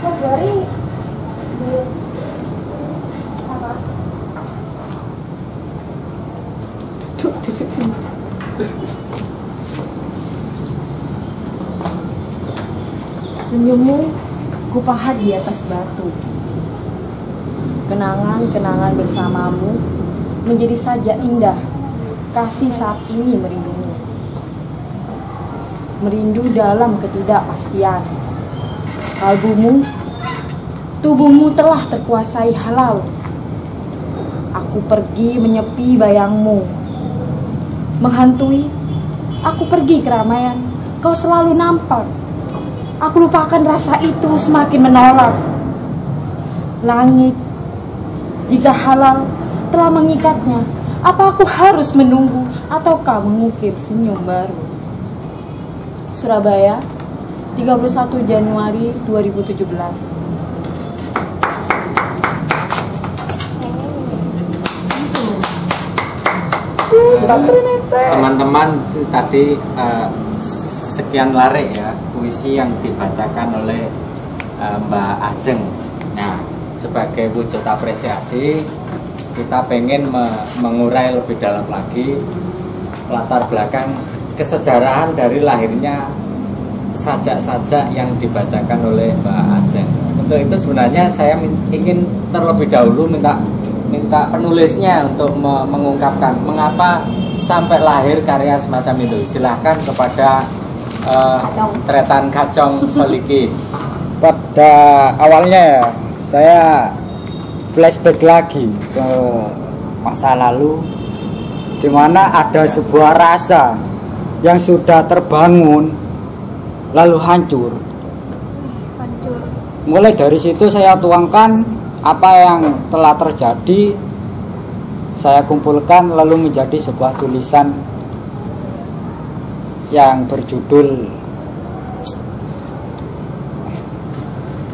Februari apa? Senyummu kupahat di atas batu. Kenangan-kenangan bersamamu menjadi saja indah. Kasih saat ini merindumu. Merindu dalam ketidakpastian. Kalbumu, tubuhmu telah terkuasai halau. Aku pergi menyepi bayangmu. Menghantui, aku pergi keramaian. Kau selalu nampak. Aku lupakan rasa itu semakin menolak. Langit, jika halal telah mengikatnya, apa aku harus menunggu ataukah mengukir senyum baru? Surabaya, 31 Januari 2017. Teman-teman, tadi sekian larik ya puisi yang dibacakan oleh Mbak Ajeng. Nah, sebagai wujud apresiasi, kita pengen mengurai lebih dalam lagi latar belakang kesejarahan dari lahirnya sajak-sajak yang dibacakan oleh Mbak Ajeng. Untuk itu sebenarnya saya ingin terlebih dahulu minta penulisnya untuk mengungkapkan mengapa sampai lahir karya semacam itu. Silahkan kepada Tretan Kacong Solikin. Pada awalnya ya, saya flashback lagi ke masa lalu, di mana ada sebuah rasa yang sudah terbangun lalu hancur. Mulai dari situ saya tuangkan apa yang telah terjadi, saya kumpulkan lalu menjadi sebuah tulisan yang berjudul,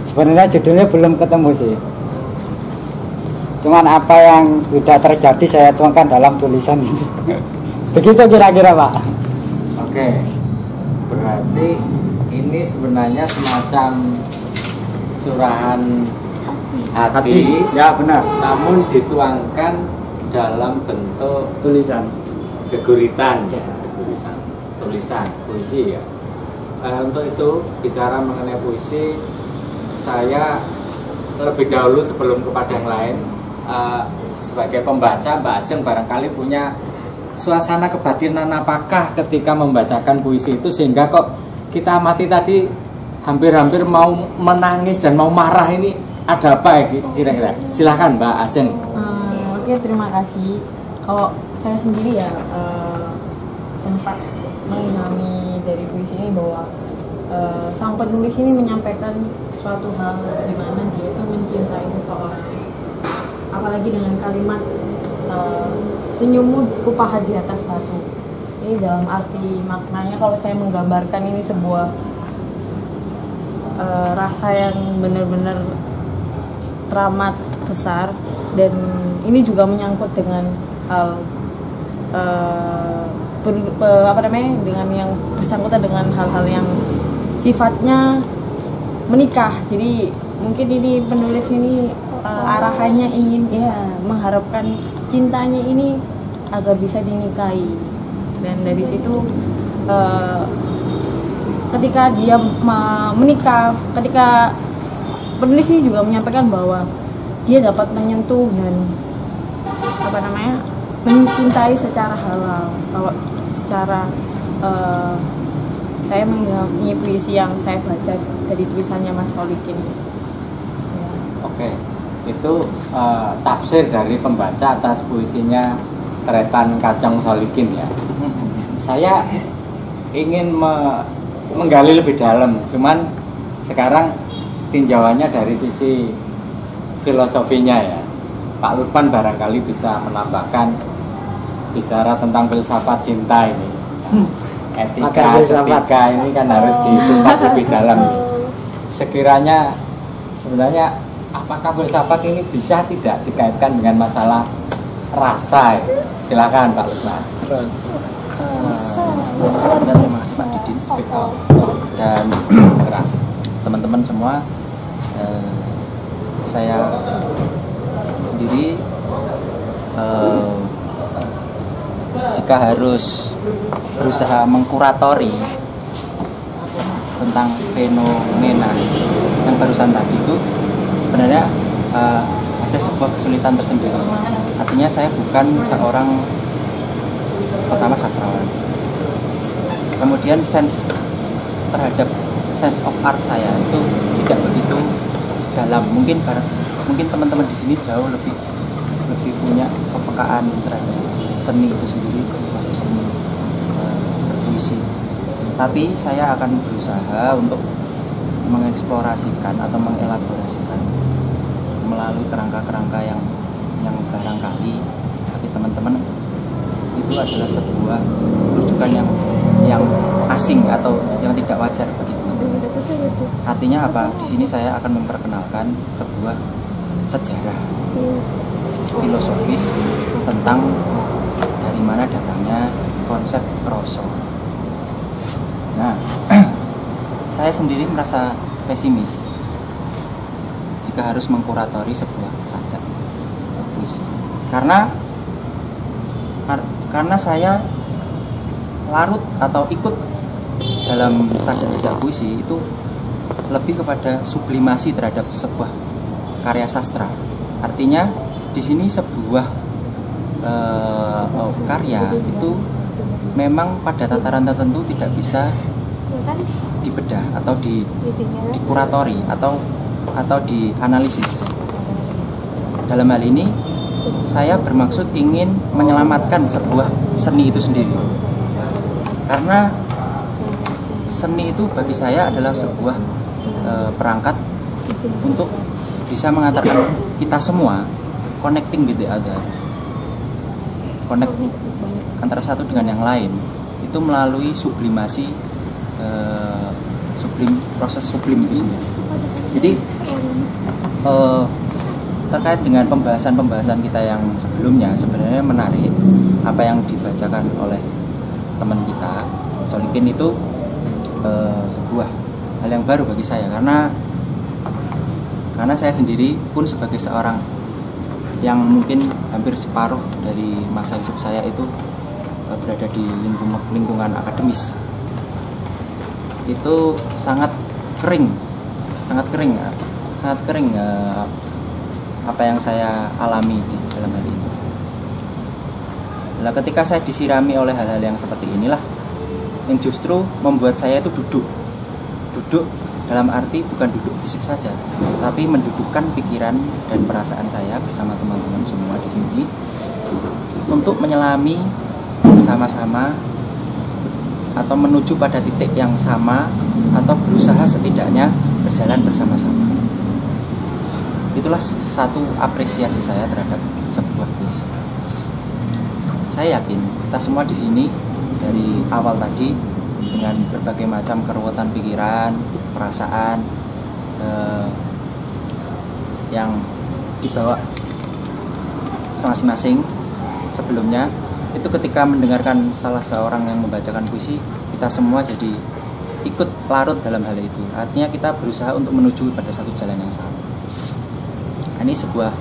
sebenarnya judulnya belum ketemu sih, cuman apa yang sudah terjadi saya tuangkan dalam tulisan itu. Begitu kira-kira Pak. Oke, berarti ini sebenarnya semacam curahan hati, ya benar, namun dituangkan dalam bentuk tulisan geguritan ya, tulisan puisi ya. Untuk itu bicara mengenai puisi, saya lebih dahulu sebelum kepada yang lain, sebagai pembaca, Mbak Ajeng barangkali punya suasana kebatinan apakah ketika membacakan puisi itu sehingga kok kita amati tadi hampir-hampir mau menangis dan mau marah, ini ada apa ya kira-kira? Silahkan Mbak Ajeng. Oke, terima kasih. Kalau saya sendiri ya sempat mengalami dari puisi ini bahwa sang penulis ini menyampaikan suatu hal di mana dia itu mencintai seseorang, apalagi dengan kalimat senyummu kupahat di atas batu. Ini dalam arti maknanya kalau saya menggambarkan ini sebuah rasa yang benar-benar teramat besar, dan ini juga menyangkut dengan hal dengan yang bersangkutan dengan hal-hal yang sifatnya menikah. Jadi mungkin ini penulis ini arahannya ingin ya mengharapkan cintanya ini agar bisa dinikahi, dan dari situ ketika dia menikah, ketika penulis ini juga menyampaikan bahwa dia dapat menyentuh dan mencintai secara halal. Kalau secara saya mengingat puisi yang saya baca dari tulisannya Mas Solikin. Ya. Oke, itu tafsir dari pembaca atas puisinya Tretan Kacong Solikin ya. Saya ingin menggali lebih dalam, cuman sekarang tinjauannya dari sisi filosofinya ya. Pak Lukman barangkali bisa menambahkan bicara tentang filsafat cinta ini. Etika, etika ini kan harus disumpah lebih dalam. Sekiranya sebenarnya apakah filsafat ini bisa tidak dikaitkan dengan masalah rasa ya? Silakan Pak Lukman. Dan terima kasih Pak Didi dan teman-teman semua. Saya sendiri jika harus berusaha mengkuratori tentang fenomena yang barusan tadi itu, sebenarnya ada sebuah kesulitan tersendiri. Artinya saya bukan seorang pertama sastrawan, kemudian terhadap sense of art saya itu tidak begitu dalam. Mungkin teman-teman di sini jauh lebih punya kepekaan terhadap seni itu sendiri, termasuk seni berpuisi. Tapi saya akan berusaha untuk mengeksplorasikan atau mengelaborasikan melalui kerangka-kerangka yang barangkali bagi teman-teman itu adalah sebuah rujukan yang asing atau yang tidak wajar bagi teman-teman. Artinya apa? Di sini saya akan memperkenalkan sebuah sejarah filosofis tentang dari mana datangnya konsep kroso. Nah, saya sendiri merasa pesimis jika harus mengkuratori sebuah sajak puisi, karena saya larut atau ikut dalam sajak puisi itu lebih kepada sublimasi terhadap sebuah karya sastra. Artinya di sini sebuah karya itu memang pada tataran tertentu tidak bisa dibedah atau dikuratori atau dianalisis. Dalam hal ini saya bermaksud ingin menyelamatkan sebuah seni itu sendiri, karena seni itu bagi saya adalah sebuah perangkat untuk bisa mengantarkan kita semua connecting with the other, connect antara satu dengan yang lain itu melalui sublimasi, proses sublim itu sendiri. Jadi terkait dengan pembahasan kita yang sebelumnya, sebenarnya menarik apa yang dibacakan oleh teman kita Solikin itu sebuah hal yang baru bagi saya, karena saya sendiri pun sebagai seorang yang mungkin hampir separuh dari masa hidup saya itu berada di lingkungan akademis, itu sangat kering apa yang saya alami di dalam hal ini. Nah, ketika saya disirami oleh hal-hal yang seperti inilah yang justru membuat saya itu duduk dalam arti bukan duduk fisik saja, tapi mendudukkan pikiran dan perasaan saya bersama teman-teman semua di sini untuk menyelami bersama-sama atau menuju pada titik yang sama atau berusaha setidaknya berjalan bersama-sama. Itulah satu apresiasi saya terhadap sebuah puisi. Saya yakin kita semua di sini dari awal tadi dengan berbagai macam keruwetan pikiran, perasaan yang dibawa masing-masing sebelumnya, itu ketika mendengarkan salah seorang yang membacakan puisi, kita semua jadi ikut larut dalam hal itu. Artinya kita berusaha untuk menuju pada satu jalan yang sama. Ini sebuah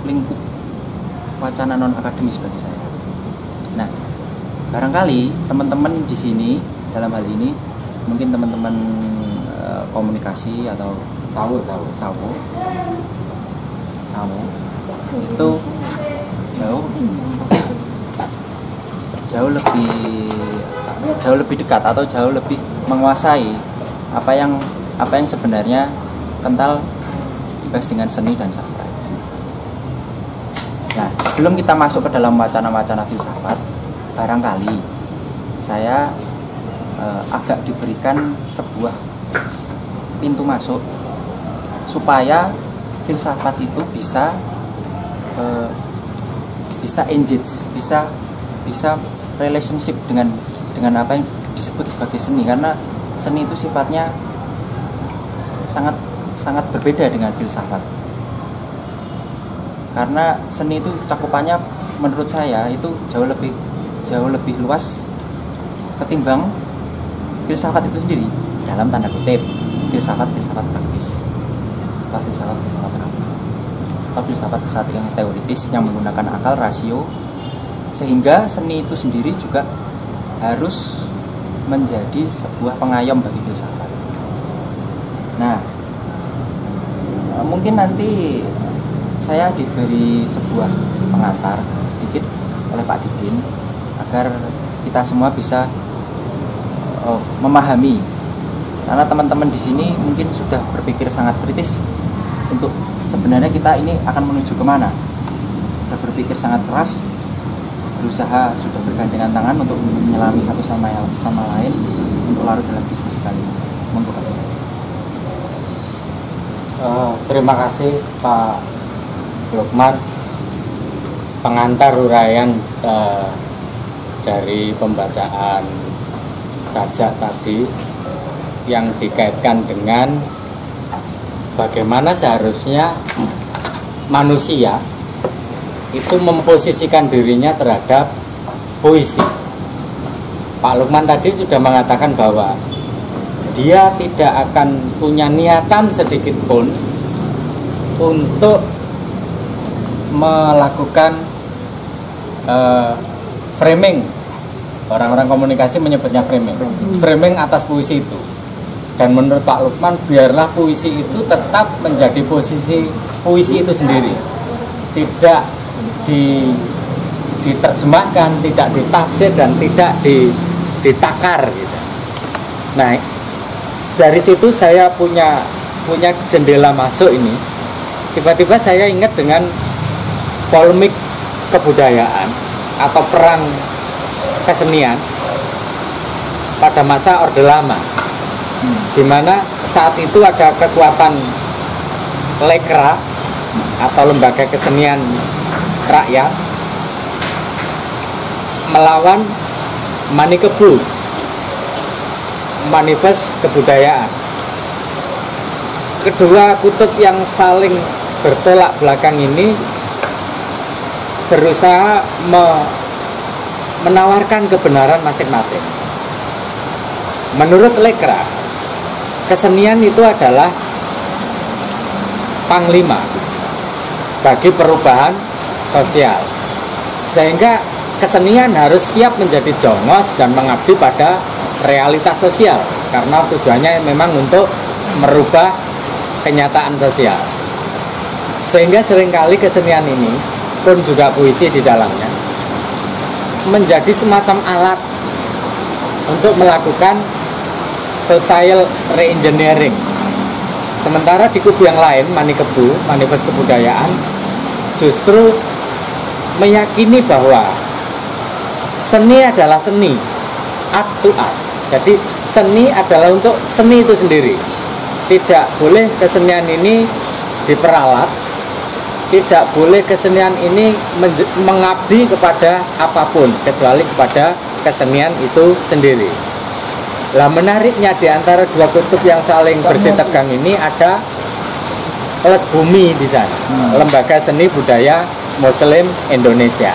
lingkup wacana non akademis bagi saya. Nah, barangkali teman-teman di sini dalam hal ini mungkin teman-teman komunikasi atau sawo itu jauh lebih dekat atau jauh lebih menguasai apa yang sebenarnya kental dibahas dengan seni dan sastra. Nah, sebelum kita masuk ke dalam wacana-wacana filsafat, barangkali saya agak diberikan sebuah pintu masuk supaya filsafat itu bisa engage, bisa relationship dengan apa yang disebut sebagai seni, karena seni itu sifatnya sangat berbeda dengan filsafat. Karena seni itu cakupannya menurut saya itu jauh lebih luas ketimbang filsafat itu sendiri, dalam tanda kutip. filsafat praktis, atau filsafat praktis, atau filsafat yang teoritis yang menggunakan akal, rasio, sehingga seni itu sendiri juga harus menjadi sebuah pengayom bagi filsafat. Nah, mungkin nanti saya diberi sebuah pengantar sedikit oleh Pak Didin agar kita semua bisa memahami, karena teman-teman di sini mungkin sudah berpikir sangat kritis untuk sebenarnya kita ini akan menuju kemana, sudah berpikir sangat keras, berusaha sudah bergandengan tangan untuk menyelami satu sama lain untuk larut dalam diskusi kali ini. Terima kasih Pak Lukman, pengantar uraian dari pembacaan sajak tadi yang dikaitkan dengan bagaimana seharusnya manusia itu memposisikan dirinya terhadap puisi. Pak Lukman tadi sudah mengatakan bahwa dia tidak akan punya niatan sedikit pun untuk melakukan framing. Orang-orang komunikasi menyebutnya framing atas puisi itu. Dan menurut Pak Lukman, biarlah puisi itu tetap menjadi posisi puisi itu sendiri, tidak diterjemahkan, tidak ditafsir, dan tidak ditakar gitu. Nah, dari situ saya punya jendela masuk ini. Tiba-tiba saya ingat dengan polemik kebudayaan atau perang kesenian pada masa Orde Lama, di mana saat itu ada kekuatan lekra atau lembaga kesenian rakyat melawan Manikebu, Manifest Kebudayaan. Kedua kutub yang saling bertolak belakang ini berusaha menawarkan kebenaran masing-masing. Menurut lekra, kesenian itu adalah panglima bagi perubahan sosial, sehingga kesenian harus siap menjadi jongos dan mengabdi pada realitas sosial, karena tujuannya memang untuk merubah kenyataan sosial. Sehingga seringkali kesenian ini pun juga puisi di dalamnya menjadi semacam alat untuk melakukan social reengineering. Sementara di kubu yang lain, Manikebu, Manifest Kebudayaan, justru meyakini bahwa seni adalah seni, art to art. Jadi seni adalah untuk seni itu sendiri. Tidak boleh kesenian ini diperalat, tidak boleh kesenian ini mengabdi kepada apapun kecuali kepada kesenian itu sendiri. Lah, menariknya di antara dua kutub yang saling bersitegang ini ada Les Bumi di sana, Lembaga Seni Budaya Muslim Indonesia.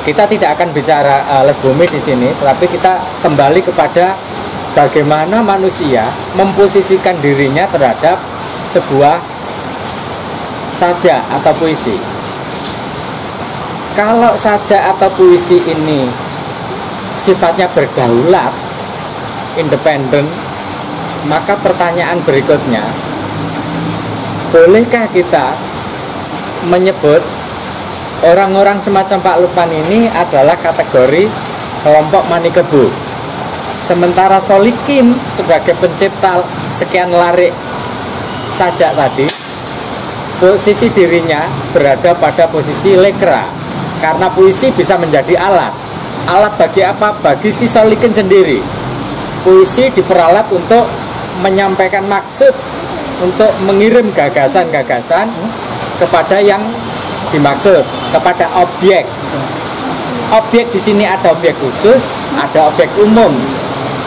Kita tidak akan bicara Les Bumi di sini, tapi kita kembali kepada bagaimana manusia memposisikan dirinya terhadap sebuah sajak atau puisi. Kalau sajak atau puisi ini sifatnya berdaulat, independen, maka pertanyaan berikutnya, bolehkah kita menyebut orang-orang semacam Pak Lukman ini adalah kategori kelompok Manikebu, sementara Solikin sebagai pencipta sekian larik sajak tadi, posisi dirinya berada pada posisi lekra, karena puisi bisa menjadi alat bagi apa? Bagi si Solikin sendiri. Puisi diperalat untuk menyampaikan maksud, untuk mengirim gagasan-gagasan kepada yang dimaksud, kepada objek. Objek di sini ada objek khusus, ada objek umum.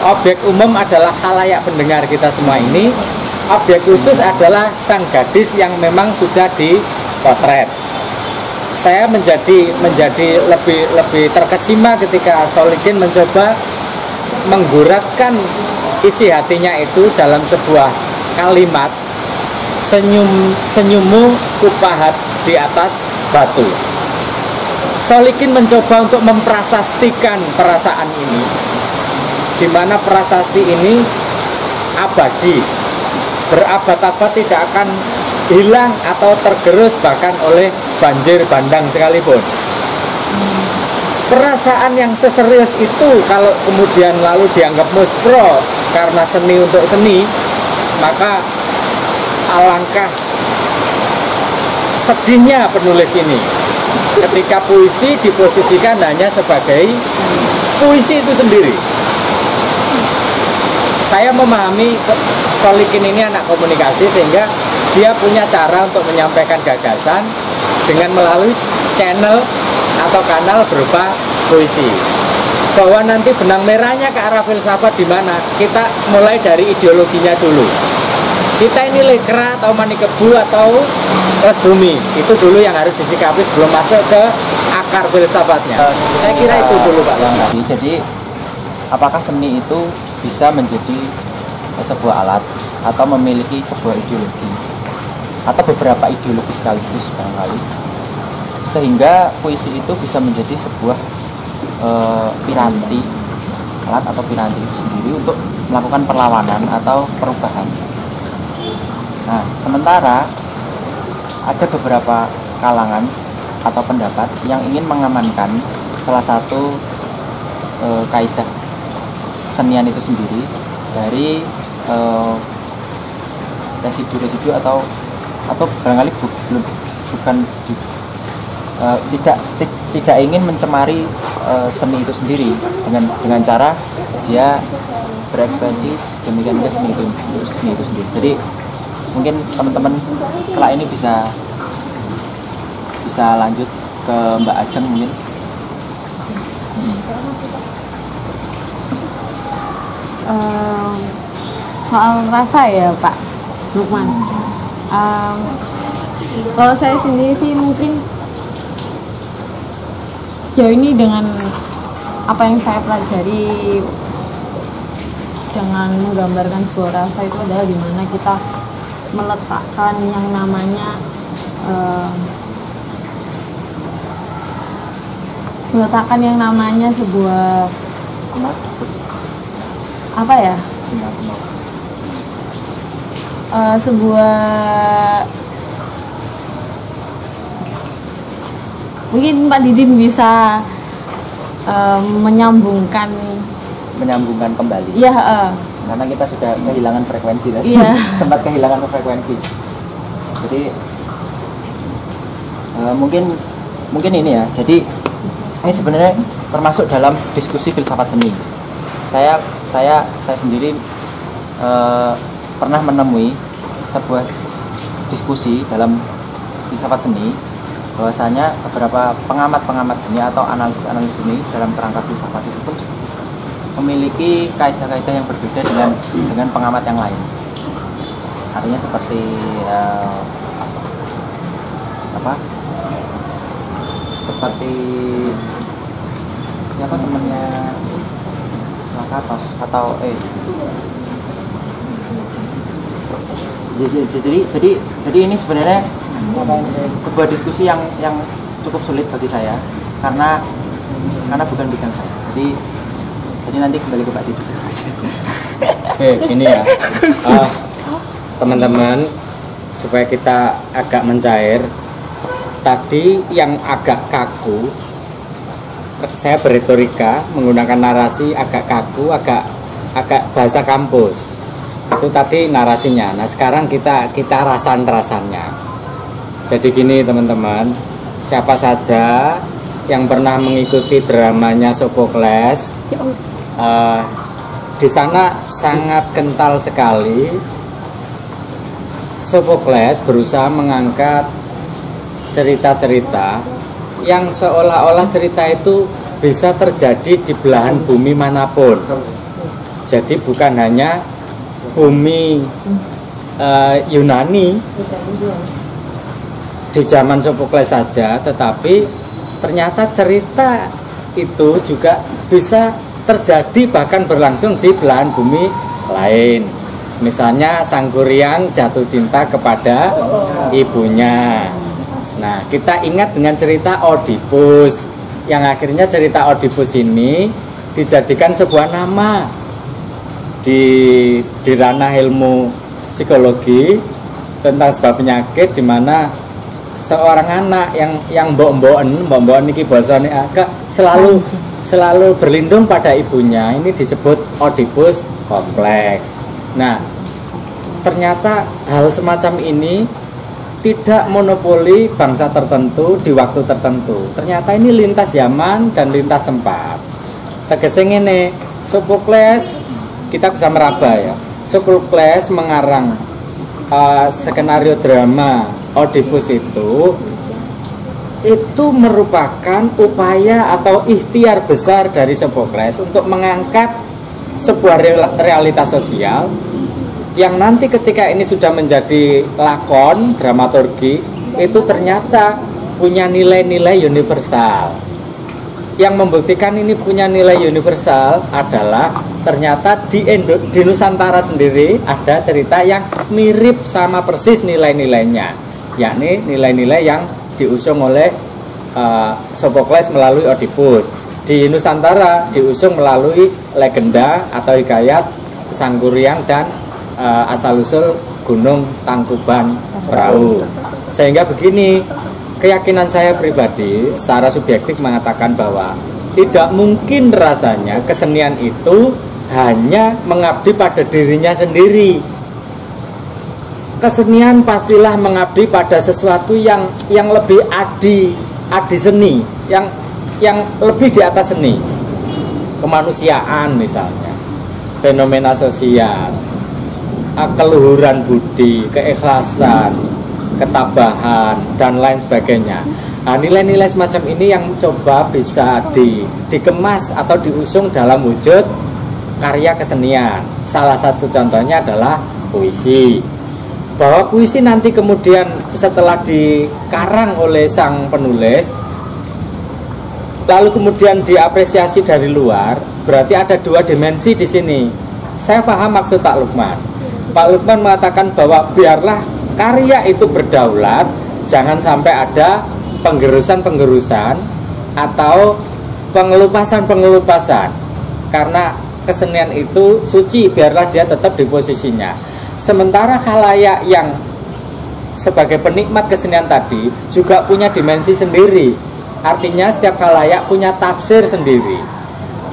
Objek umum adalah khalayak pendengar kita semua ini. Objek khusus adalah sang gadis yang memang sudah dipotret. Saya menjadi lebih terkesima ketika Solikin mencoba mengguratkan isi hatinya itu dalam sebuah kalimat, senyummu kupahat di atas batu. Solikin mencoba untuk memprasastikan perasaan ini, di mana prasasti ini abadi, berabad-abad tidak akan hilang atau tergerus bahkan oleh banjir bandang sekalipun. Perasaan yang seserius itu kalau kemudian lalu dianggap muspro karena seni untuk seni, maka alangkah sedihnya penulis ini ketika puisi diposisikan hanya sebagai puisi itu sendiri. Saya memahami Solikin ini anak komunikasi, sehingga dia punya cara untuk menyampaikan gagasan dengan melalui channel atau kanal berupa puisi. Bahwa nanti benang merahnya ke arah filsafat di mana? Kita mulai dari ideologinya dulu. Kita ini lekra atau manikebu atau les bumi, itu dulu yang harus disikapi sebelum masuk ke akar filsafatnya. Saya kira itu dulu, Pak. Jadi apakah seni itu bisa menjadi sebuah alat atau memiliki sebuah ideologi atau beberapa ideologi sekaligus barangkali, sehingga puisi itu bisa menjadi sebuah piranti, alat atau piranti itu sendiri untuk melakukan perlawanan atau perubahan. Nah, sementara ada beberapa kalangan atau pendapat yang ingin mengamankan salah satu kaidah kesenian itu sendiri dari residu-residu atau barangkali bukan tidak ingin mencemari seni itu sendiri dengan cara dia berekspresi demikian seni itu sendiri. Jadi mungkin teman-teman setelah ini bisa lanjut ke Mbak Ajeng mungkin. Soal rasa ya Pak Lukman. Kalau saya sendiri sih mungkin sejauh ini dengan apa yang saya pelajari dengan menggambarkan sebuah rasa itu adalah dimana kita meletakkan yang namanya sebuah apa ya, sebuah mungkin Pak Didin bisa menyambungkan kembali ya, karena kita sudah kehilangan frekuensi tadi. Iya. Sempat kehilangan frekuensi. Jadi mungkin ini ya. Jadi ini sebenarnya termasuk dalam diskusi filsafat seni. Saya sendiri pernah menemui sebuah diskusi dalam filsafat seni, bahwasanya beberapa pengamat seni atau analis seni dalam kerangka filsafat itu pun memiliki kaidah-kaidah yang berbeda dengan pengamat yang lain. Artinya seperti seperti siapa temannya Lakatos atau jadi ini sebenarnya sebuah diskusi yang cukup sulit bagi saya karena bukan bidang saya. Jadi nanti kembali ke Pak Didi. Oke, gini ya, teman-teman, supaya kita agak mencair. Tadi yang agak kaku, saya berretorika menggunakan narasi agak kaku, agak bahasa kampus. Itu tadi narasinya. Nah sekarang kita rasan-rasannya. Jadi gini teman-teman, siapa saja yang pernah mengikuti dramanya Sophocles, di sana sangat kental sekali. Sophocles berusaha mengangkat cerita-cerita yang seolah-olah cerita itu bisa terjadi di belahan bumi manapun. Jadi bukan hanya bumi Yunani di zaman Sophocles saja, tetapi ternyata cerita itu juga bisa terjadi bahkan berlangsung di belahan bumi lain. Misalnya Sangguriang jatuh cinta kepada ibunya. Nah, kita ingat dengan cerita Oedipus, yang akhirnya cerita Oedipus ini dijadikan sebuah nama di ranah ilmu psikologi tentang sebuah penyakit, di mana seorang anak yang mbok-mboken iki basane agak selalu berlindung pada ibunya, ini disebut Oedipus kompleks. Nah, ternyata hal semacam ini tidak monopoli bangsa tertentu di waktu tertentu. Ternyata ini lintas zaman dan lintas tempat. Tegese ngene, Sophocles, kita bisa meraba ya. Sophocles mengarang skenario drama Oedipus itu merupakan upaya atau ikhtiar besar dari Sophocles untuk mengangkat sebuah realitas sosial yang nanti ketika ini sudah menjadi lakon dramaturgi itu ternyata punya nilai-nilai universal. Yang membuktikan ini punya nilai universal adalah ternyata di Nusantara sendiri ada cerita yang mirip sama persis nilai-nilainya, yakni nilai-nilai yang diusung oleh Sophocles melalui Oedipus. Di Nusantara diusung melalui legenda atau hikayat Sangguriang dan asal-usul Gunung Tangkuban Perahu. Sehingga begini, keyakinan saya pribadi secara subjektif mengatakan bahwa tidak mungkin rasanya kesenian itu hanya mengabdi pada dirinya sendiri. Kesenian pastilah mengabdi pada sesuatu yang lebih adi seni, yang lebih di atas seni, kemanusiaan misalnya, fenomena sosial, keluhuran budi, keikhlasan, ketabahan, dan lain sebagainya. Nah, nilai-nilai semacam ini yang coba bisa dikemas atau diusung dalam wujud karya kesenian. Salah satu contohnya adalah puisi. Bahwa puisi nanti kemudian setelah dikarang oleh sang penulis, lalu kemudian diapresiasi dari luar, berarti ada dua dimensi di sini. Saya paham maksud Pak Lukman. Pak Lukman mengatakan bahwa biarlah karya itu berdaulat, jangan sampai ada penggerusan-penggerusan atau pengelupasan-pengelupasan, karena kesenian itu suci, biarlah dia tetap di posisinya. Sementara khalayak yang sebagai penikmat kesenian tadi juga punya dimensi sendiri. Artinya setiap khalayak punya tafsir sendiri.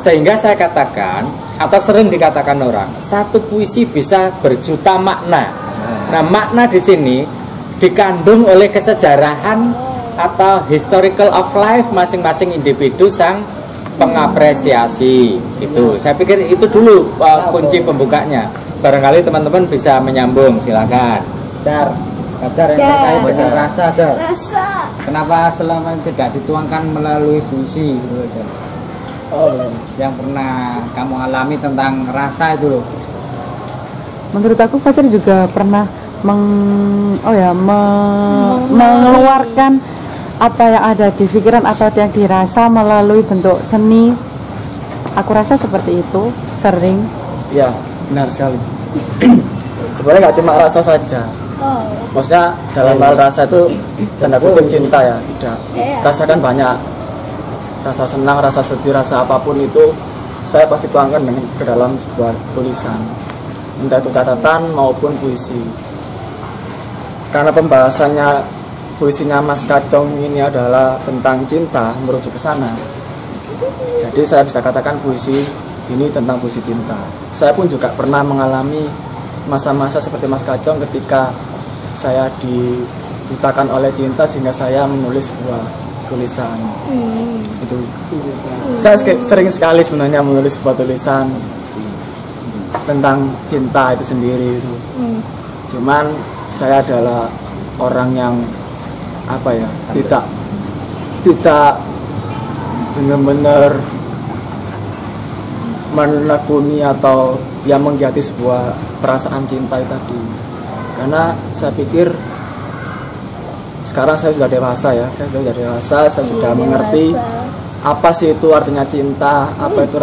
Sehingga saya katakan, atau sering dikatakan orang, satu puisi bisa berjuta makna. Nah, makna di sini dikandung oleh kesejarahan atau historical of life masing-masing individu sang pengapresiasi. Itu, saya pikir itu dulu kunci pembukanya. Barangkali teman-teman bisa menyambung, silakan. Jar yang terkait dengan rasa, Jar. Kenapa selama ini tidak dituangkan melalui puisi gitu, Jar? Yang pernah kamu alami tentang rasa itu loh. Menurut aku Fajar juga pernah mengeluarkan apa yang ada di pikiran atau yang dirasa melalui bentuk seni. Aku rasa seperti itu, sering. Ya, benar sekali. Sebenarnya nggak cuma rasa saja. Maksudnya dalam hal rasa itu tanda kutip cinta ya, tidak. Rasakan banyak. Rasa senang, rasa sedih, rasa apapun itu saya pasti tuangkan ke dalam sebuah tulisan, entah itu catatan maupun puisi. Karena pembahasannya puisinya Mas Kacong ini adalah tentang cinta, merujuk ke sana. Jadi saya bisa katakan puisi ini tentang puisi cinta. Saya pun juga pernah mengalami masa-masa seperti Mas Kacong ketika saya dibutakan oleh cinta sehingga saya menulis sebuah tulisan. Itu saya sering sekali sebenarnya menulis sebuah tulisan tentang cinta itu sendiri itu. Cuman saya adalah orang yang tidak benar-benar menekuni atau yang menggiati sebuah perasaan cinta tadi. Karena saya pikir sekarang saya sudah dewasa ya, saya sudah mengerti apa sih itu artinya cinta, apa itu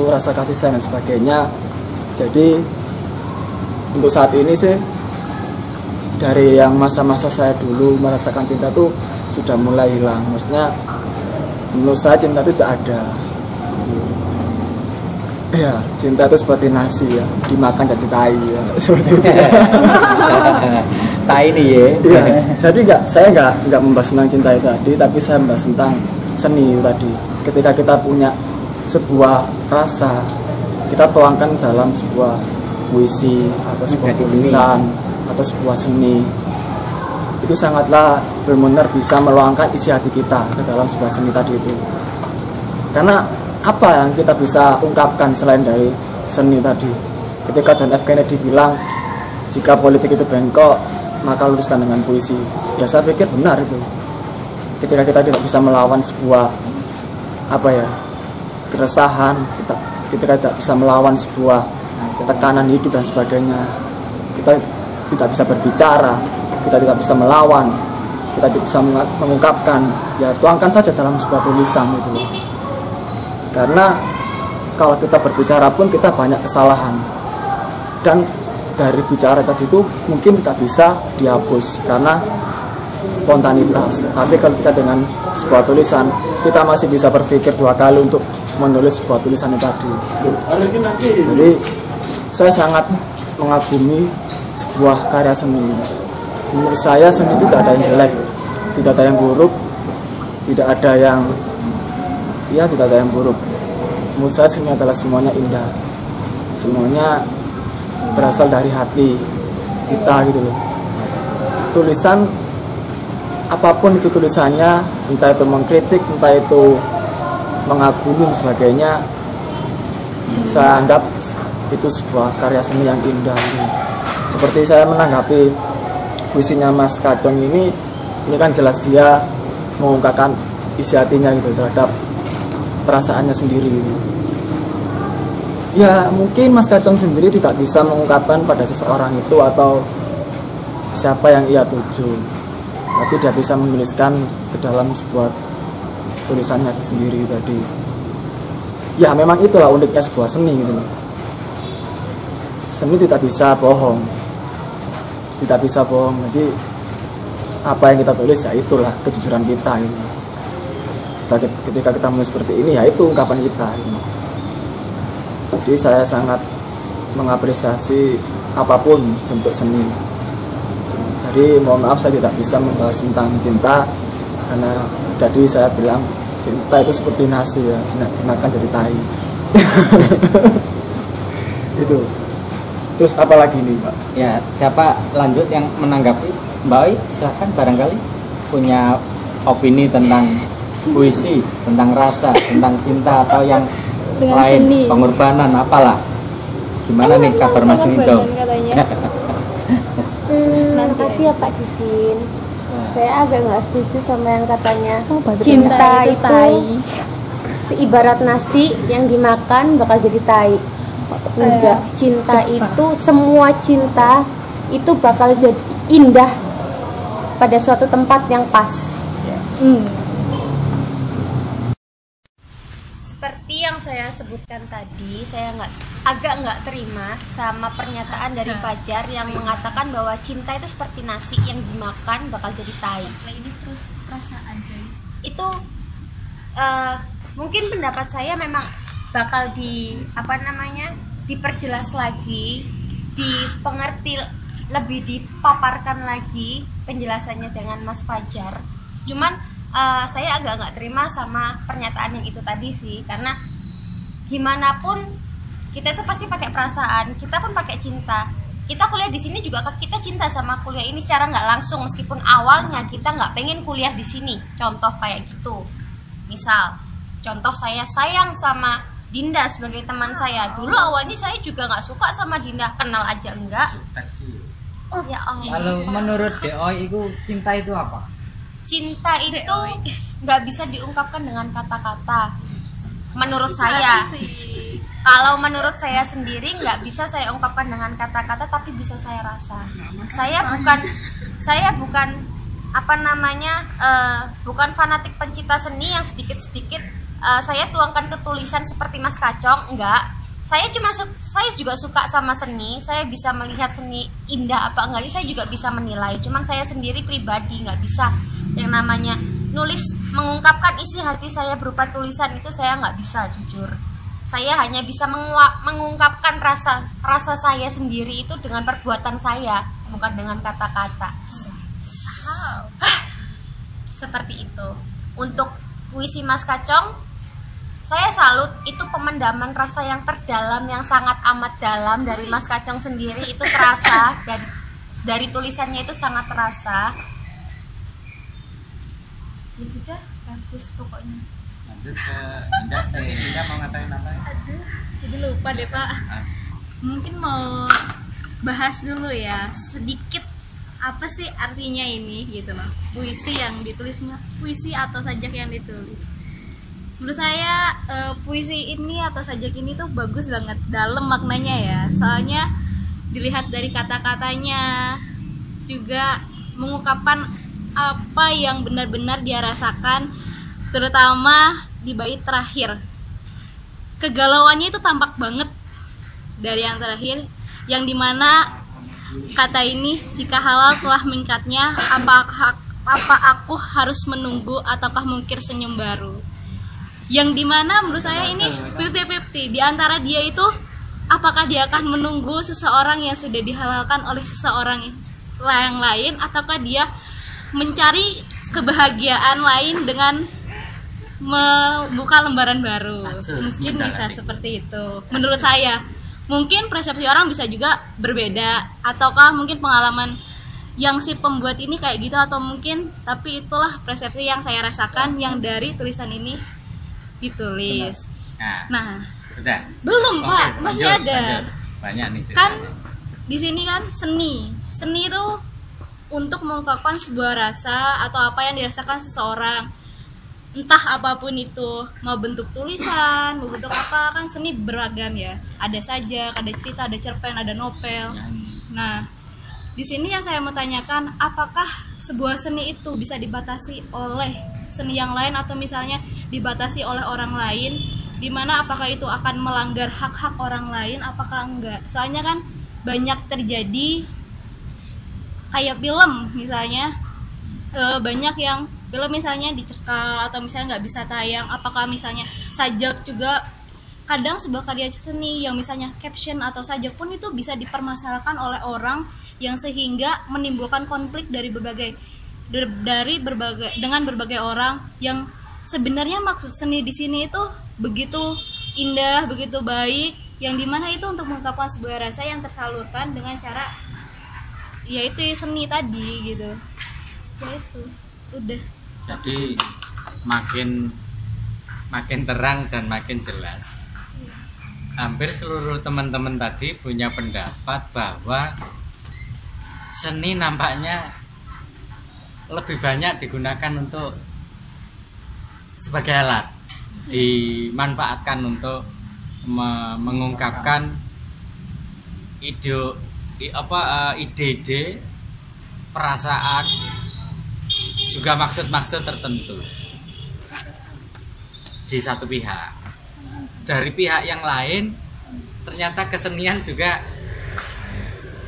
rasa kasih sayang dan sebagainya. Jadi untuk saat ini sih dari yang masa-masa saya dulu merasakan cinta tuh sudah mulai hilang. Maksudnya menurut saya cinta itu tidak ada. Ya, cinta itu seperti nasi ya, dimakan jadi tai ya. Seperti itu. Tai ini ya. Iya. Jadi saya nggak membahas tentang cinta itu tadi, tapi saya membahas tentang seni itu tadi. Ketika kita punya sebuah rasa, kita tuangkan dalam sebuah puisi atau sebuah tulisan atau sebuah seni, itu sangatlah benar-benar bisa meluangkan isi hati kita ke dalam sebuah seni tadi itu. Karena apa yang kita bisa ungkapkan selain dari seni tadi? Ketika John F. Kennedy bilang jika politik itu bengkok, maka luruskan dengan puisi. Ya saya pikir benar itu. Ketika kita tidak bisa melawan sebuah keresahan, ketika tidak bisa melawan sebuah tekanan hidup dan sebagainya, kita tidak bisa berbicara, kita tidak bisa melawan, kita tidak bisa mengungkapkan, ya tuangkan saja dalam sebuah tulisan itu loh. Karena kalau kita berbicara pun kita banyak kesalahan, dan dari bicara tadi itu mungkin tidak bisa dihapus karena spontanitas. Tapi kalau kita dengan sebuah tulisan, kita masih bisa berpikir 2 kali untuk menulis sebuah tulisan itu tadi. Jadi saya sangat mengagumi sebuah karya seni. Menurut saya seni itu tidak ada yang jelek, tidak ada yang buruk, tidak ada yang buruk. Menurut saya seni adalah semuanya indah, semuanya berasal dari hati kita gitu loh. Tulisan apapun itu tulisannya, entah itu mengkritik, entah itu mengagumi dan sebagainya, saya anggap itu sebuah karya seni yang indah gitu. Seperti saya menanggapi puisinya Mas Kacong ini kan jelas dia mengungkapkan isi hatinya gitu terhadap perasaannya sendiri gitu. Ya mungkin Mas Kacong sendiri tidak bisa mengungkapkan pada seseorang itu atau siapa yang ia tuju, tapi dia bisa menuliskan ke dalam sebuah tulisannya sendiri tadi. Ya memang itulah uniknya sebuah seni gitu loh. Seni tidak bisa bohong, tidak bisa bohong. Jadi apa yang kita tulis ya itulah kejujuran kita gitu. Ketika kita menulis seperti ini, ya itu ungkapan kita gitu. Jadi saya sangat mengapresiasi apapun bentuk seni. Jadi mohon maaf saya tidak bisa membahas tentang cinta, karena tadi saya bilang cinta itu seperti nasi ya, dimakan jadi tai. Itu. Terus apa lagi nih Pak? Ya, siapa lanjut yang menanggapi? Mbak Oi, silahkan barangkali punya opini tentang puisi, tentang rasa, tentang cinta atau yang Dengan lain, seni. pengorbanan apalah. Gimana nih kabar Mas Rido? Makasih ya Pak Didin. Saya agak nggak setuju sama yang katanya cinta cinta itu itu tai. seibarat nasi yang dimakan bakal jadi tai. Enggak, cinta itu semua cinta itu bakal jadi indah pada suatu tempat yang pas. Seperti yang saya sebutkan tadi, saya agak nggak terima sama pernyataan dari Fajar yang mengatakan bahwa cinta itu seperti nasi yang dimakan bakal jadi tai. Ini terus perasaan jadi. Itu mungkin pendapat saya memang bakal diperjelas lagi, dipengerti lebih, dipaparkan lagi penjelasannya dengan Mas Fajar. Cuman saya agak nggak terima sama pernyataan yang itu tadi sih, karena gimana pun kita itu pasti pakai perasaan, kita pun pakai cinta. Kita kuliah di sini juga kita cinta sama kuliah ini secara nggak langsung, meskipun awalnya kita nggak pengen kuliah di sini. Contoh kayak gitu. Misal, contoh saya sayang sama Dinda sebagai teman saya. Dulu awalnya saya juga nggak suka sama Dinda, kenal aja enggak. Oh ya Allah. Kalau menurut Deoi itu cinta itu apa? Cinta itu nggak bisa diungkapkan dengan kata-kata. Menurut saya, kalau menurut saya sendiri nggak bisa saya ungkapkan dengan kata-kata, tapi bisa saya rasa. Saya bukan bukan fanatik pencinta seni yang sedikit-sedikit saya tuangkan ke tulisan seperti Mas Kacong, enggak. saya juga suka sama seni. Saya bisa melihat seni indah apa enggak, saya juga bisa menilai. Cuman saya sendiri pribadi nggak bisa yang namanya nulis, mengungkapkan isi hati saya berupa tulisan, itu saya nggak bisa, jujur. Saya hanya bisa mengungkapkan rasa saya sendiri itu dengan perbuatan saya, bukan dengan kata-kata. Seperti itu. Untuk puisi Mas Kacong, saya salut, itu pemendaman rasa yang terdalam, yang sangat amat dalam dari Mas Kacong sendiri, itu terasa dari tulisannya itu sangat terasa. Ya sudah, bagus pokoknya. Lanjut ke Indah mau ngatain apa? Aduh, jadi lupa deh Pak. Mungkin mau bahas dulu ya sedikit apa sih artinya ini gitu loh, puisi yang ditulis, puisi atau sajak yang ditulis. Menurut saya puisi ini atau sajak ini tuh bagus banget, dalam maknanya ya. Soalnya dilihat dari kata-katanya juga mengungkapkan apa yang benar-benar dia rasakan, terutama di bait terakhir. Kegalauannya itu tampak banget dari yang terakhir, yang dimana kata ini, jika halal telah meningkatnya, apa aku harus menunggu ataukah mungkin senyum baru. Yang dimana menurut saya ini 50-50 di antara dia itu, apakah dia akan menunggu seseorang yang sudah dihalalkan oleh seseorang yang lain, ataukah dia mencari kebahagiaan lain dengan membuka lembaran baru. Mungkin bisa seperti itu menurut saya. Mungkin persepsi orang bisa juga berbeda, ataukah mungkin pengalaman yang si pembuat ini kayak gitu, atau mungkin, tapi itulah persepsi yang saya rasakan yang dari tulisan ini ditulis. Nah, sudah. Belum Pak, masih ada. Lanjut. Banyak nih ceritanya. Kan di sini kan seni itu untuk mengungkapkan sebuah rasa atau apa yang dirasakan seseorang, entah apapun itu, mau bentuk tulisan, mau bentuk apa, kan seni beragam ya. Ada sajak, ada cerita, ada cerpen, ada novel. Nah, di sini yang saya mau tanyakan, apakah sebuah seni itu bisa dibatasi oleh seni yang lain, atau misalnya dibatasi oleh orang lain, dimana apakah itu akan melanggar hak-hak orang lain, apakah enggak? Soalnya kan banyak terjadi kayak film misalnya, banyak yang film misalnya dicekal atau misalnya nggak bisa tayang. Apakah misalnya sajak juga, kadang sebuah karya seni yang misalnya caption atau sajak pun itu bisa dipermasalahkan oleh orang, yang sehingga menimbulkan konflik dari berbagai dengan berbagai orang, yang sebenarnya maksud seni di sini itu begitu indah, begitu baik, yang dimana itu untuk mengungkapkan sebuah rasa yang tersalurkan dengan cara yaitu seni tadi gitu. Ya itu udah. Jadi makin terang dan makin jelas. Hampir seluruh teman-teman tadi punya pendapat bahwa seni nampaknya lebih banyak digunakan untuk sebagai alat, dimanfaatkan untuk mengungkapkan ide-ide, perasaan, juga maksud-maksud tertentu di satu pihak. Dari pihak yang lain, ternyata kesenian juga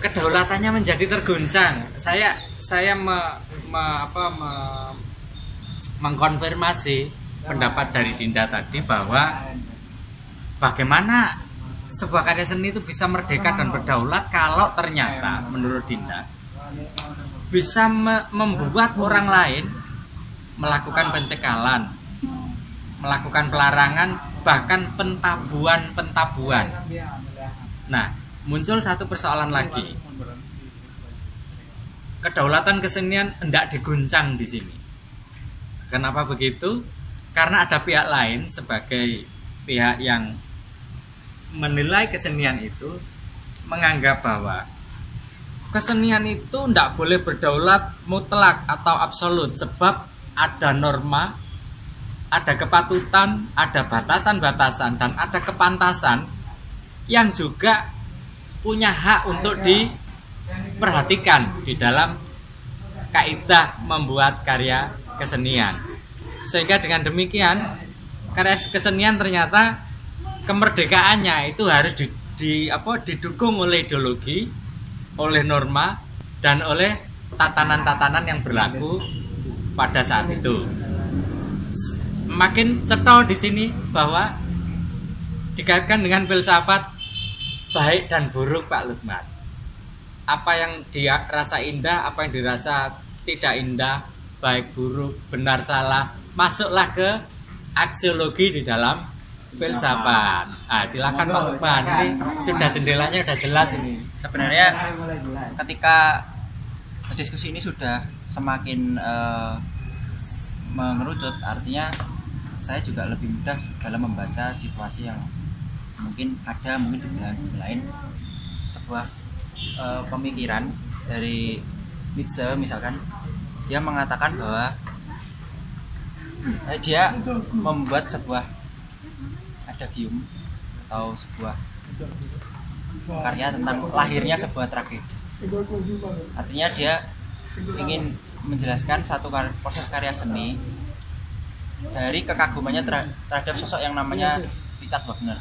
kedaulatannya menjadi terguncang. Saya mengkonfirmasi pendapat dari Dinda tadi, bahwa bagaimana sebuah karya seni itu bisa merdeka dan berdaulat kalau ternyata menurut Dinda bisa membuat orang lain melakukan pencekalan, melakukan pelarangan, bahkan pentabuan. Nah, muncul satu persoalan lagi. Kedaulatan kesenian hendak diguncang di sini. Kenapa begitu? Karena ada pihak lain sebagai pihak yang menilai kesenian itu, menganggap bahwa kesenian itu tidak boleh berdaulat mutlak atau absolut, sebab ada norma, ada kepatutan, ada batasan-batasan, dan ada kepantasan yang juga punya hak untuk diperhatikan di dalam kaidah membuat karya kesenian. Sehingga dengan demikian karya kesenian ternyata kemerdekaannya itu harus didukung oleh ideologi, oleh norma, dan oleh tatanan-tatanan yang berlaku pada saat itu. Makin cetha di sini bahwa dikaitkan dengan filsafat baik dan buruk Pak Lukman. Apa yang dirasa indah, apa yang dirasa tidak indah, baik buruk, benar salah, masuklah ke aksiologi di dalam filsafat. Silakan Pak Lukman. Ini sudah jendelanya sudah jelas ini. Sebenarnya ketika diskusi ini sudah semakin mengerucut, artinya saya juga lebih mudah dalam membaca situasi yang mungkin di belahan lain. Sebuah pemikiran dari Nietzsche misalkan, dia mengatakan bahwa dia membuat sebuah adagium atau sebuah karya tentang lahirnya sebuah tragedi. Artinya dia ingin menjelaskan satu proses karya seni dari kekagumannya terhadap sosok yang namanya Richard Wagner.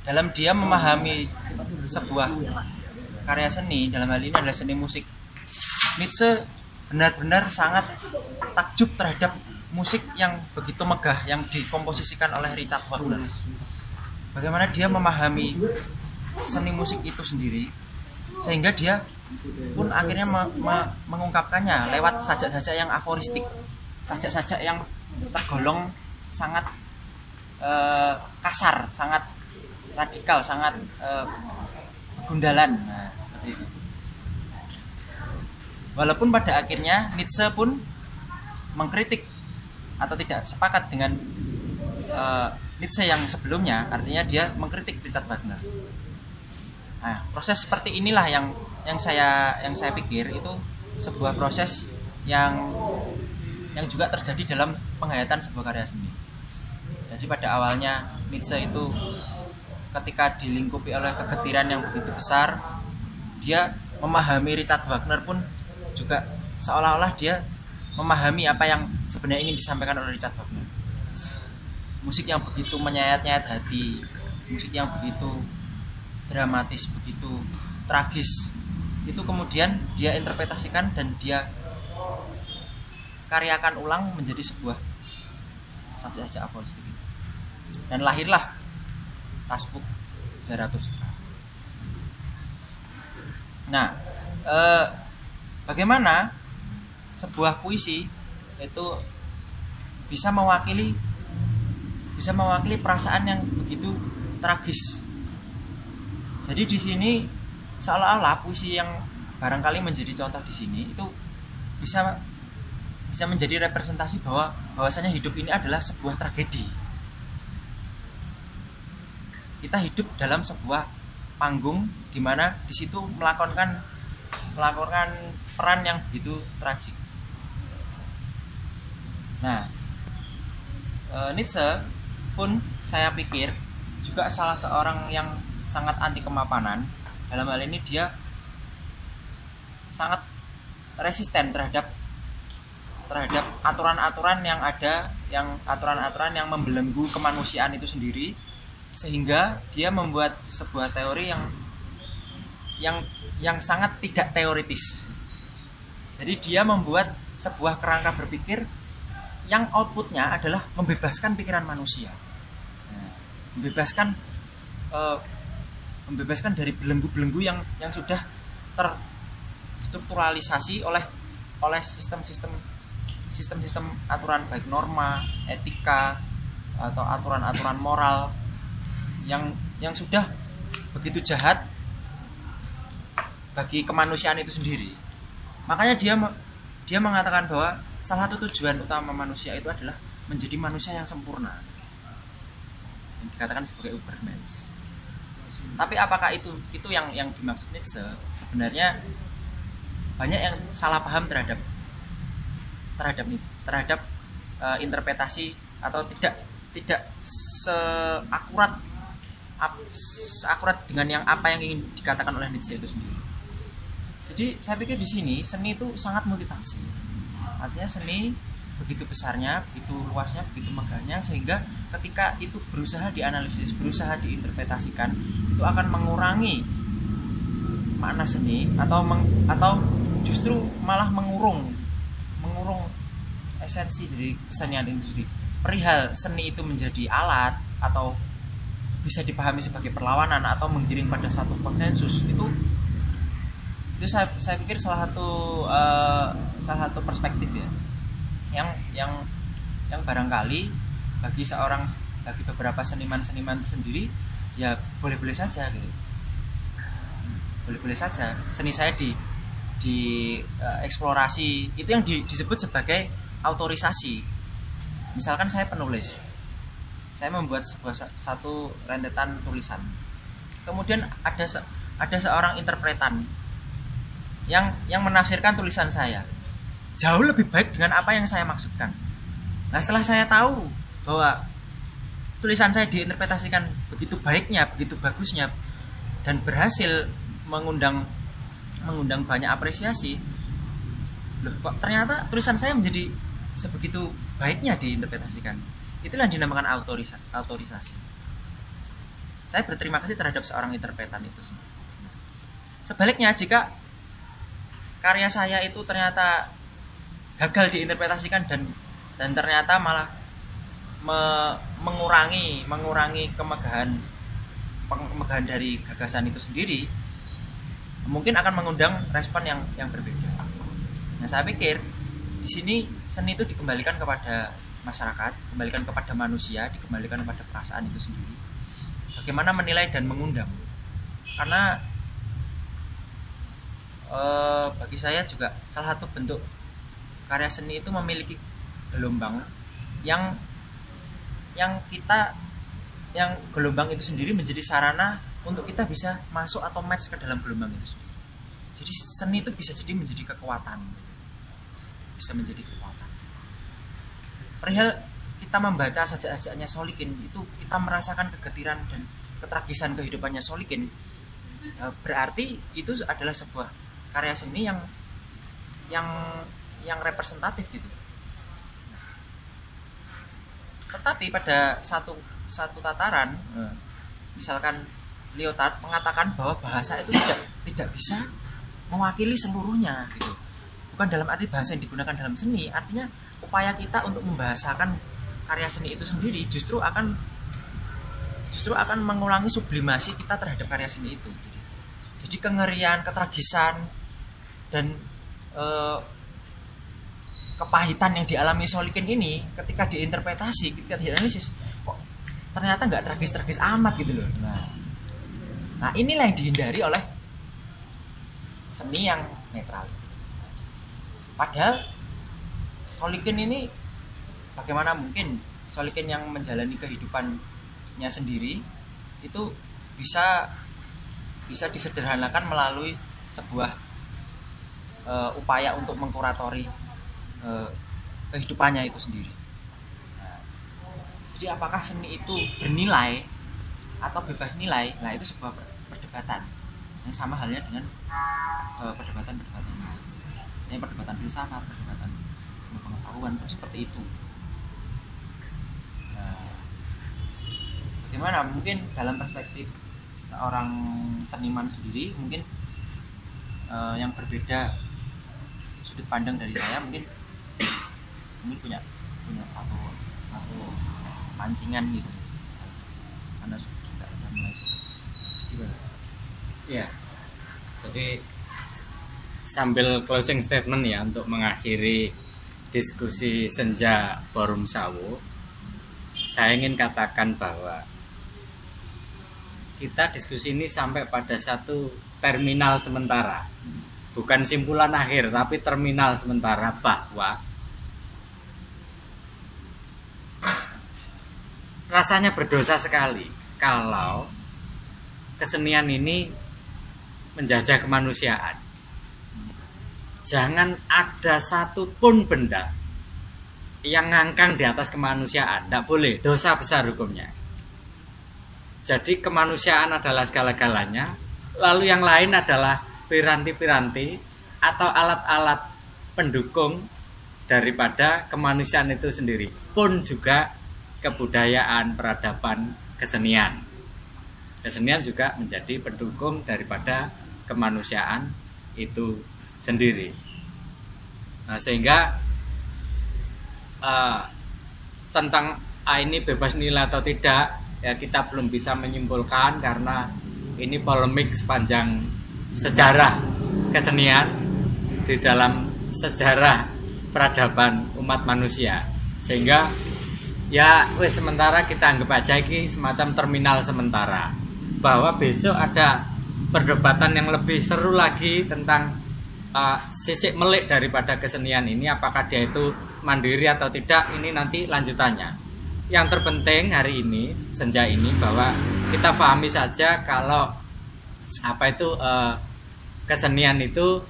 Dalam dia memahami sebuah karya seni, dalam hal ini adalah seni musik, Nietzsche benar-benar sangat takjub terhadap musik yang begitu megah yang dikomposisikan oleh Richard Wagner. Bagaimana dia memahami seni musik itu sendiri, sehingga dia pun akhirnya mengungkapkannya lewat sajak-sajak yang aforistik, sajak-sajak yang tergolong sangat kasar, sangat radikal, sangat gundalan. Nah, seperti itu. Walaupun pada akhirnya Nietzsche pun mengkritik atau tidak sepakat dengan Nietzsche yang sebelumnya, artinya dia mengkritik Richard Wagner. Nah, proses seperti inilah yang saya pikir itu sebuah proses yang juga terjadi dalam penghayatan sebuah karya seni. Jadi pada awalnya Nietzsche itu ketika dilingkupi oleh kegetiran yang begitu besar, dia memahami Richard Wagner pun juga seolah-olah dia memahami apa yang sebenarnya ingin disampaikan oleh Richard Wagner. Musik yang begitu menyayat-nyayat hati, musik yang begitu dramatis, begitu tragis, itu kemudian dia interpretasikan dan dia karyakan ulang menjadi sebuah sajak-sajak aforistik. Dan lahirlah Tasbuk Zarathustra. Nah, bagaimana sebuah puisi itu bisa mewakili perasaan yang begitu tragis. Jadi di sini seolah-olah puisi yang barangkali menjadi contoh di sini itu bisa menjadi representasi bahwasanya hidup ini adalah sebuah tragedi. Kita hidup dalam sebuah panggung di mana di situ melakukan peran yang begitu tragik. Nah, Nietzsche pun saya pikir juga salah seorang yang sangat anti kemapanan. Dalam hal ini dia sangat resisten terhadap aturan-aturan yang ada, aturan-aturan yang membelenggu kemanusiaan itu sendiri, sehingga dia membuat sebuah teori yang sangat tidak teoritis. Jadi dia membuat sebuah kerangka berpikir yang outputnya adalah membebaskan pikiran manusia, membebaskan dari belenggu-belenggu yang sudah terstrukturalisasi oleh sistem aturan, baik norma, etika, atau aturan-aturan moral yang sudah begitu jahat bagi kemanusiaan itu sendiri. Makanya dia mengatakan bahwa salah satu tujuan utama manusia itu adalah menjadi manusia yang sempurna, yang dikatakan sebagai Übermensch. Tapi apakah itu yang dimaksud Nietzsche? Sebenarnya banyak yang salah paham terhadap interpretasi atau tidak seakurat dengan apa yang ingin dikatakan oleh Nietzsche itu sendiri. Jadi saya pikir di sini seni itu sangat multitafsir. Artinya seni begitu besarnya, begitu luasnya, begitu megahnya, sehingga ketika itu berusaha dianalisis, berusaha diinterpretasikan, itu akan mengurangi makna seni atau justru malah mengurung esensi dari kesenian itu sendiri. Perihal seni itu menjadi alat atau bisa dipahami sebagai perlawanan atau menggiring pada satu konsensus, itu saya pikir salah satu perspektif ya yang barangkali bagi beberapa seniman itu sendiri ya boleh-boleh saja gitu. Boleh-boleh saja seni saya di eksplorasi, itu yang disebut sebagai autorisasi. Misalkan saya penulis, saya membuat satu rentetan tulisan, kemudian ada seorang interpretan yang menafsirkan tulisan saya jauh lebih baik dengan apa yang saya maksudkan. Nah, setelah saya tahu bahwa tulisan saya diinterpretasikan begitu baiknya, begitu bagusnya, dan berhasil mengundang banyak apresiasi, loh kok ternyata tulisan saya menjadi sebegitu baiknya diinterpretasikan. Itulah yang dinamakan autorisasi. Saya berterima kasih terhadap seorang interpretan itu. Sebaliknya, jika karya saya itu ternyata gagal diinterpretasikan dan ternyata malah mengurangi kemegahan dari gagasan itu sendiri, mungkin akan mengundang respon yang berbeda. Nah, saya pikir di sini seni itu dikembalikan kepada masyarakat, dikembalikan kepada manusia, dikembalikan kepada perasaan itu sendiri. Bagaimana menilai dan mengundang? Karena bagi saya juga salah satu bentuk karya seni itu memiliki gelombang yang gelombang itu sendiri menjadi sarana untuk kita bisa masuk atau match ke dalam gelombang itu sendiri. Jadi seni itu bisa jadi menjadi kekuatan, bisa menjadi kekuatan. Perihal kita membaca sajak-sajaknya Solikin, itu kita merasakan kegetiran dan ketragisan kehidupannya Solikin. Berarti itu adalah sebuah karya seni yang representatif gitu. Tetapi pada satu tataran, misalkan Lyotard mengatakan bahwa bahasa itu tidak bisa mewakili seluruhnya gitu. Bukan dalam arti bahasa yang digunakan dalam seni, artinya upaya kita untuk membahasakan karya seni itu sendiri justru akan mengulangi sublimasi kita terhadap karya seni itu. Jadi kengerian, ketragisan, dan kepahitan yang dialami Solikin ini ketika diinterpretasi, ketika dianalisis, kok ternyata nggak tragis-tragis amat gitu loh. Nah inilah yang dihindari oleh seni yang netral. Padahal Solikin ini, bagaimana mungkin Solikin yang menjalani kehidupannya sendiri itu bisa disederhanakan melalui sebuah upaya untuk mengkuratori kehidupannya itu sendiri. Jadi apakah seni itu bernilai atau bebas nilai? Nah itu sebuah perdebatan yang sama halnya dengan perdebatan lain. Ini perdebatan filsafat, perdebatan pengetahuan seperti itu. Bagaimana mungkin dalam perspektif seorang seniman sendiri, mungkin yang berbeda sudut pandang dari saya, mungkin punya satu pancingan gitu, karena sudah mulai gimana? Ya, jadi sambil closing statement ya untuk mengakhiri diskusi Senja Forum Sawo, saya ingin katakan bahwa kita diskusi ini sampai pada satu terminal sementara, bukan simpulan akhir, tapi terminal sementara, bahwa rasanya berdosa sekali kalau kesenian ini menjajah kemanusiaan. Jangan ada satupun benda yang ngangkang di atas kemanusiaan, tidak boleh, dosa besar hukumnya. Jadi kemanusiaan adalah segala-galanya, lalu yang lain adalah piranti-piranti atau alat-alat pendukung daripada kemanusiaan itu sendiri, pun juga kebudayaan, peradaban, kesenian. Kesenian juga menjadi pendukung daripada kemanusiaan itu sendiri. Nah, sehingga tentang ini bebas nilai atau tidak ya kita belum bisa menyimpulkan, karena ini polemik sepanjang sejarah kesenian di dalam sejarah peradaban umat manusia. Sehingga ya sementara kita anggap aja ini semacam terminal sementara, bahwa besok ada perdebatan yang lebih seru lagi tentang sisik melik daripada kesenian ini, apakah dia itu mandiri atau tidak, ini nanti lanjutannya. Yang terpenting hari ini, senja ini, bahwa kita pahami saja kalau kesenian itu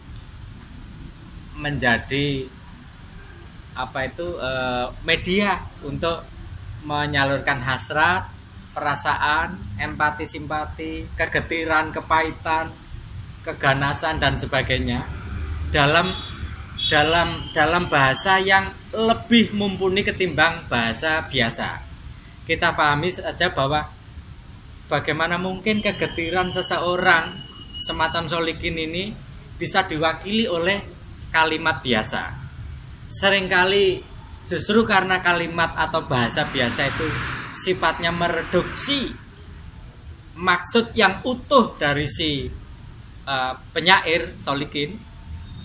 menjadi media untuk menyalurkan hasrat, perasaan, empati, simpati, kegetiran, kepahitan, keganasan dan sebagainya dalam bahasa yang lebih mumpuni ketimbang bahasa biasa. Kita pahami saja bahwa bagaimana mungkin kegetiran seseorang semacam Solikin ini bisa diwakili oleh kalimat biasa. Seringkali justru karena kalimat atau bahasa biasa itu sifatnya mereduksi maksud yang utuh dari si penyair Solikin,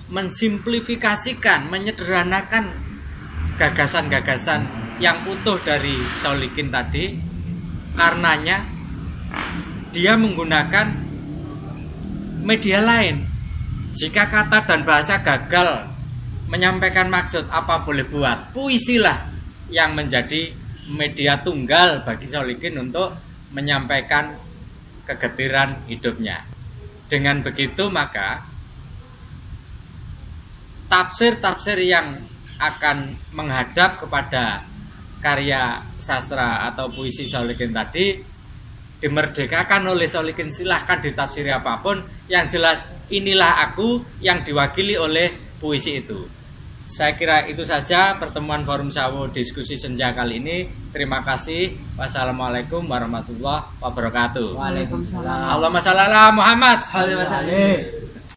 mensimplifikasikan, menyederhanakan gagasan-gagasan yang utuh dari Solikin tadi. Karenanya dia menggunakan media lain. Jika kata dan bahasa gagal menyampaikan maksud, apa boleh buat, puisilah yang menjadi media tunggal bagi Solikin untuk menyampaikan kegetiran hidupnya. Dengan begitu maka tafsir-tafsir yang akan menghadap kepada karya sastra atau puisi Solikin tadi dimerdekakan oleh Solikin. Silahkan ditafsiri apapun, yang jelas inilah aku yang diwakili oleh puisi itu. Saya kira itu saja pertemuan Forum Sawo diskusi senja kali ini. Terima kasih. Wassalamualaikum warahmatullahi wabarakatuh. Waalaikumsalam. Allahumma shalli ala Muhammad. Salih.